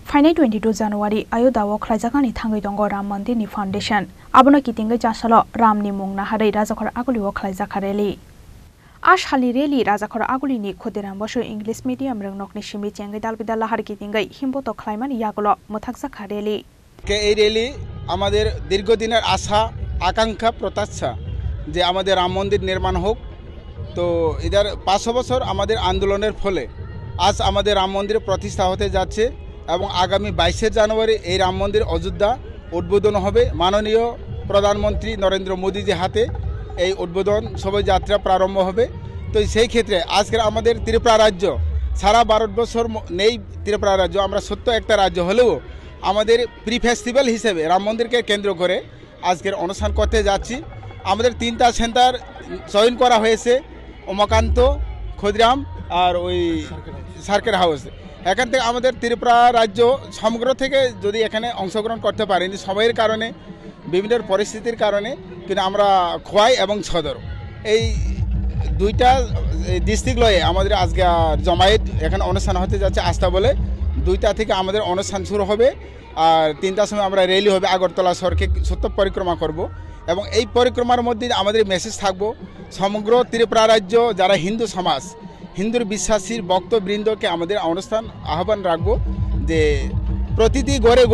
फाइनाय 22 जानुवारी अयोध्याव खलाइजाखानि थांगै दंग राम मन्दिरनि फाउन्डेसन आबोनो कितिंगै जासालो रामनि मुं नाहारै राजाखर आगुलिव खलाइजाखा रेली आशालनि रेली राजाखर आगुलिनि खुदिराम बसु इंलिश मीडियम रोंनकनि सिमि चेंगै दालबिदाल लाहार कितिंगै हिम्बतो खलाइमानि यागुलो मोथाकजाखा रेली এই রেলি আমাদের দীর্ঘদিনের আশা আকাঙ্ক্ষা প্রত্যাশা যে আমাদের রাম মন্দির নির্মাণ হোক। তো এদের 500 বছর আমাদের আন্দোলনের ফলে আজ আমাদের রাম মন্দির প্রতিষ্ঠা হতে যাচ্ছে এবং আগামী 22 জানুয়ারি এই রাম মন্দির অযোধ্যা উদ্বোধন হবে। মাননীয় প্রধানমন্ত্রী নরেন্দ্র মোদীজির হাতে এই উদ্বোধন শোভাযাত্রা প্রারম্ভ হবে। তো সেই ক্ষেত্রে আজকের আমাদের ত্রিপুরা রাজ্য সারা ভারতবর্ষের নেই, ত্রিপুরা রাজ্য আমরা ছোট্ট একটা রাজ্য হলেও আমাদের প্রি ফেস্টিভ্যাল হিসেবে রাম মন্দিরকে কেন্দ্র করে আজকের অনুষ্ঠান করতে যাচ্ছি। আমাদের 3টা সেন্টার চয়ন করা হয়েছে, উমাকান্ত, ক্ষুদিরাম আর ওই সার্কেট হাউস। এখান থেকে আমাদের ত্রিপুরা রাজ্য সমগ্র থেকে যদি এখানে অংশগ্রহণ করতে পারেনি সময়ের কারণে, বিভিন্ন পরিস্থিতির কারণে, কিন্তু আমরা খোয়াই এবং সদর এই দুইটা ডিস্ট্রিক্ট লয়ে আমাদের আজকে জমায়েত এখানে অনুষ্ঠান হতে যাচ্ছে। আস্থা বলে 2টা থেকে আমাদের অনুষ্ঠান শুরু হবে আর 3টার সময় আমরা র্যালি হবে, আগরতলা শহরকে সত্য পরিক্রমা করব এবং এই পরিক্রমার মধ্যে আমাদের মেসেজ থাকবো সমগ্র ত্রিপুরা রাজ্য যারা হিন্দু সমাজ, হিন্দুর বিশ্বাসীর ভক্তবৃন্দকে আমাদের অনুষ্ঠান আহ্বান রাখবো যে প্রতিটি ঘরে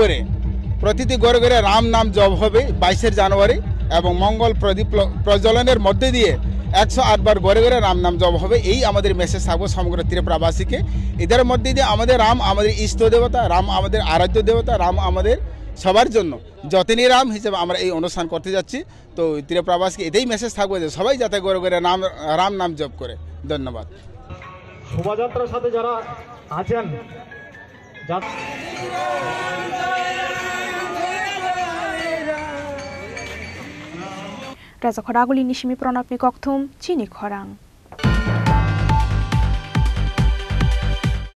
ঘরে রাম নাম জপ হবে 22 জানুয়ারি এবং মঙ্গল প্রদীপ প্রজ্বলনের মধ্যে দিয়ে 108 বার ঘরে ঘরে রাম নাম জপ হবে। এই আমাদের মেসেজ থাকবো সমগ্র ত্রিপুরাবাসীকে। এদের মধ্যে দিয়ে আমাদের রাম আমাদের ইষ্ট দেবতা, রাম আমাদের আরাধ্য দেবতা, রাম আমাদের সবার জন্য যতনী রাম হিসেবে আমরা এই অনুষ্ঠান করতে যাচ্ছি। তো ত্রিপুরাবাসীকে এটাই মেসেজ থাকবে যে সবাই যাতে ঘরে ঘরে রাম নাম জপ করে। ধন্যবাদ। শোভাযাত্রার সাথে যারা আছেন राजाखर आगुलिनि सिमि प्रणबनि कक्थुम चिनि खरां।